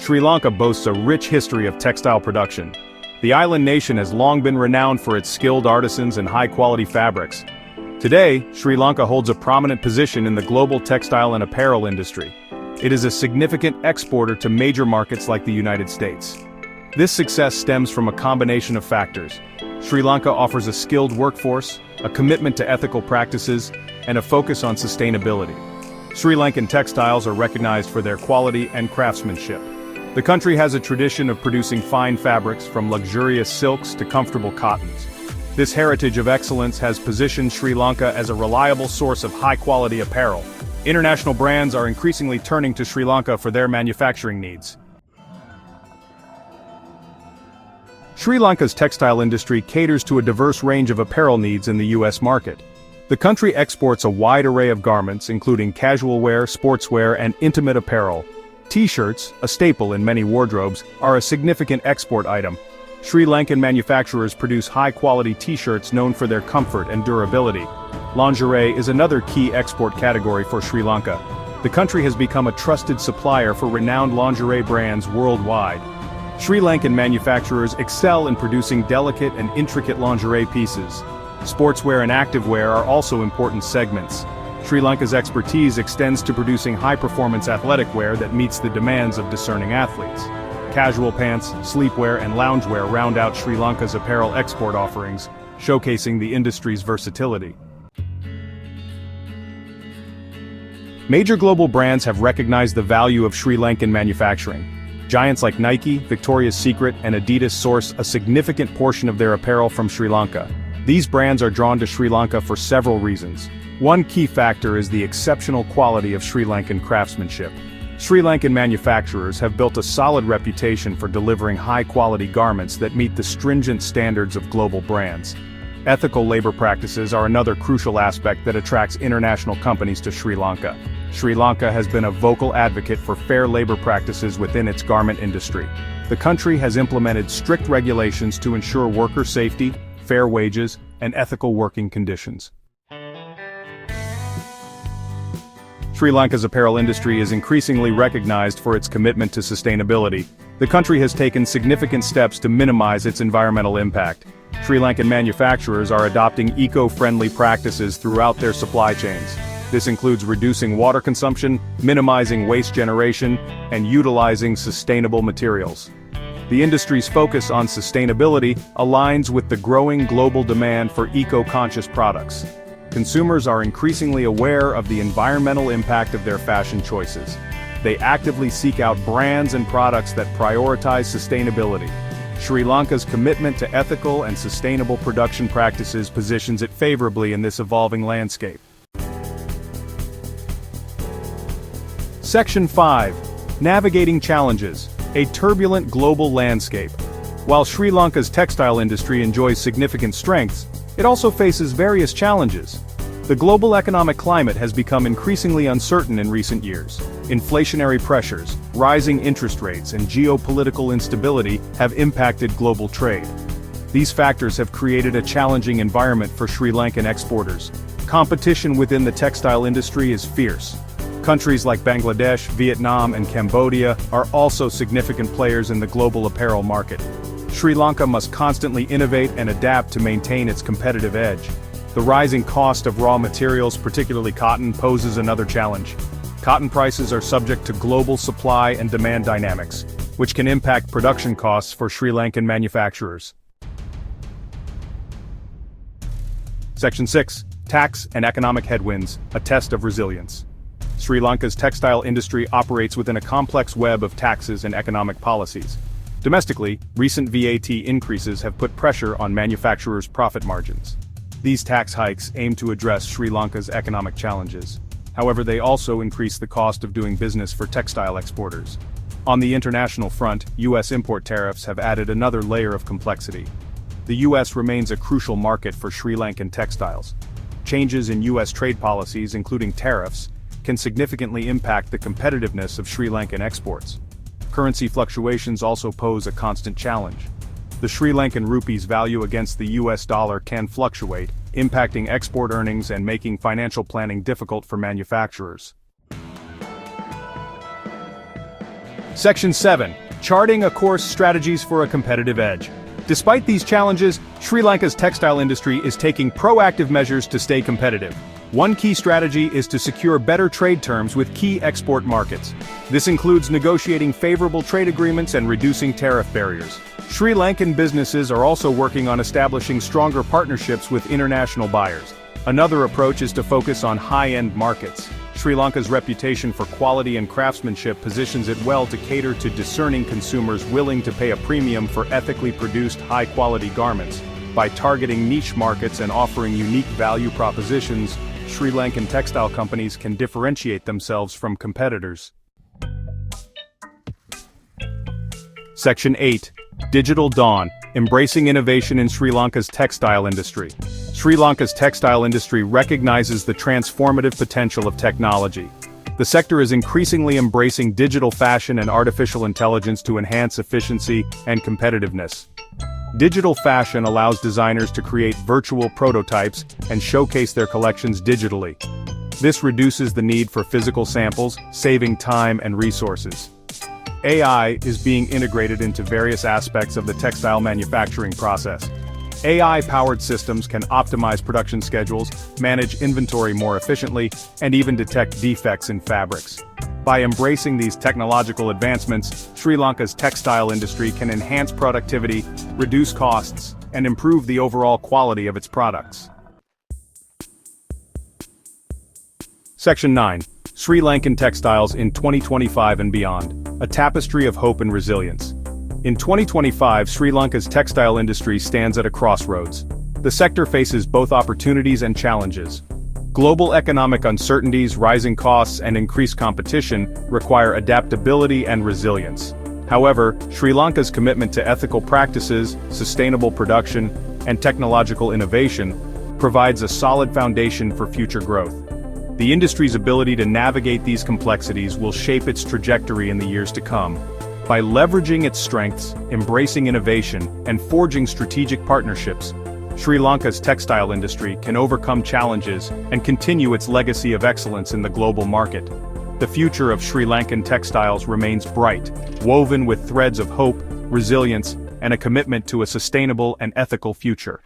Sri Lanka boasts a rich history of textile production. The island nation has long been renowned for its skilled artisans and high-quality fabrics. Today, Sri Lanka holds a prominent position in the global textile and apparel industry. It is a significant exporter to major markets like the United States. This success stems from a combination of factors. Sri Lanka offers a skilled workforce, a commitment to ethical practices, and a focus on sustainability. Sri Lankan textiles are recognized for their quality and craftsmanship. The country has a tradition of producing fine fabrics from luxurious silks to comfortable cottons. This heritage of excellence has positioned Sri Lanka as a reliable source of high-quality apparel. International brands are increasingly turning to Sri Lanka for their manufacturing needs. Sri Lanka's textile industry caters to a diverse range of apparel needs in the U.S. market. The country exports a wide array of garments including casual wear, sportswear, and intimate apparel. T-shirts, a staple in many wardrobes, are a significant export item. Sri Lankan manufacturers produce high-quality T-shirts known for their comfort and durability. Lingerie is another key export category for Sri Lanka. The country has become a trusted supplier for renowned lingerie brands worldwide. Sri Lankan manufacturers excel in producing delicate and intricate lingerie pieces. Sportswear and activewear are also important segments. Sri Lanka's expertise extends to producing high-performance athletic wear that meets the demands of discerning athletes. Casual pants, sleepwear, and loungewear round out Sri Lanka's apparel export offerings, showcasing the industry's versatility. Major global brands have recognized the value of Sri Lankan manufacturing. Giants like Nike, Victoria's Secret, and Adidas source a significant portion of their apparel from Sri Lanka. These brands are drawn to Sri Lanka for several reasons. One key factor is the exceptional quality of Sri Lankan craftsmanship. Sri Lankan manufacturers have built a solid reputation for delivering high-quality garments that meet the stringent standards of global brands. Ethical labor practices are another crucial aspect that attracts international companies to Sri Lanka. Sri Lanka has been a vocal advocate for fair labor practices within its garment industry. The country has implemented strict regulations to ensure worker safety, fair wages, and ethical working conditions. Sri Lanka's apparel industry is increasingly recognized for its commitment to sustainability. The country has taken significant steps to minimize its environmental impact. Sri Lankan manufacturers are adopting eco-friendly practices throughout their supply chains. This includes reducing water consumption, minimizing waste generation, and utilizing sustainable materials. The industry's focus on sustainability aligns with the growing global demand for eco-conscious products. Consumers are increasingly aware of the environmental impact of their fashion choices. They actively seek out brands and products that prioritize sustainability. Sri Lanka's commitment to ethical and sustainable production practices positions it favorably in this evolving landscape. Section 5. Navigating Challenges. A turbulent global landscape. While Sri Lanka's textile industry enjoys significant strengths, it also faces various challenges. The global economic climate has become increasingly uncertain in recent years. Inflationary pressures, rising interest rates, and geopolitical instability have impacted global trade. These factors have created a challenging environment for Sri Lankan exporters. Competition within the textile industry is fierce. Countries like Bangladesh, Vietnam, and Cambodia are also significant players in the global apparel market. Sri Lanka must constantly innovate and adapt to maintain its competitive edge. The rising cost of raw materials, particularly cotton, poses another challenge. Cotton prices are subject to global supply and demand dynamics, which can impact production costs for Sri Lankan manufacturers. Section 6. Tax and Economic Headwinds, a Test of Resilience. Sri Lanka's textile industry operates within a complex web of taxes and economic policies. Domestically, recent VAT increases have put pressure on manufacturers' profit margins. These tax hikes aim to address Sri Lanka's economic challenges. However, they also increase the cost of doing business for textile exporters. On the international front, U.S. import tariffs have added another layer of complexity. The U.S. remains a crucial market for Sri Lankan textiles. Changes in U.S. trade policies, including tariffs, can significantly impact the competitiveness of Sri Lankan exports. Currency fluctuations also pose a constant challenge. The Sri Lankan rupee's value against the US dollar can fluctuate, impacting export earnings and making financial planning difficult for manufacturers. Section 7. Charting a course: strategies for a competitive edge. Despite these challenges, Sri Lanka's textile industry is taking proactive measures to stay competitive. One key strategy is to secure better trade terms with key export markets. This includes negotiating favorable trade agreements and reducing tariff barriers. Sri Lankan businesses are also working on establishing stronger partnerships with international buyers. Another approach is to focus on high-end markets. Sri Lanka's reputation for quality and craftsmanship positions it well to cater to discerning consumers willing to pay a premium for ethically produced, high-quality garments. By targeting niche markets and offering unique value propositions, Sri Lankan textile companies can differentiate themselves from competitors. Section 8. Digital Dawn: embracing innovation in Sri Lanka's textile industry. Sri Lanka's textile industry recognizes the transformative potential of technology. The sector is increasingly embracing digital fashion and artificial intelligence to enhance efficiency and competitiveness. Digital fashion allows designers to create virtual prototypes and showcase their collections digitally. This reduces the need for physical samples, saving time and resources. AI is being integrated into various aspects of the textile manufacturing process. AI-powered systems can optimize production schedules, manage inventory more efficiently, and even detect defects in fabrics. By embracing these technological advancements, Sri Lanka's textile industry can enhance productivity, reduce costs, and improve the overall quality of its products. Section 9. Sri Lankan textiles in 2025 and beyond: a tapestry of hope and resilience. In 2025, Sri Lanka's textile industry stands at a crossroads. The sector faces both opportunities and challenges. Global economic uncertainties, rising costs, and increased competition require adaptability and resilience. However, Sri Lanka's commitment to ethical practices, sustainable production, and technological innovation provides a solid foundation for future growth. The industry's ability to navigate these complexities will shape its trajectory in the years to come. By leveraging its strengths, embracing innovation, and forging strategic partnerships, Sri Lanka's textile industry can overcome challenges and continue its legacy of excellence in the global market. The future of Sri Lankan textiles remains bright, woven with threads of hope, resilience, and a commitment to a sustainable and ethical future.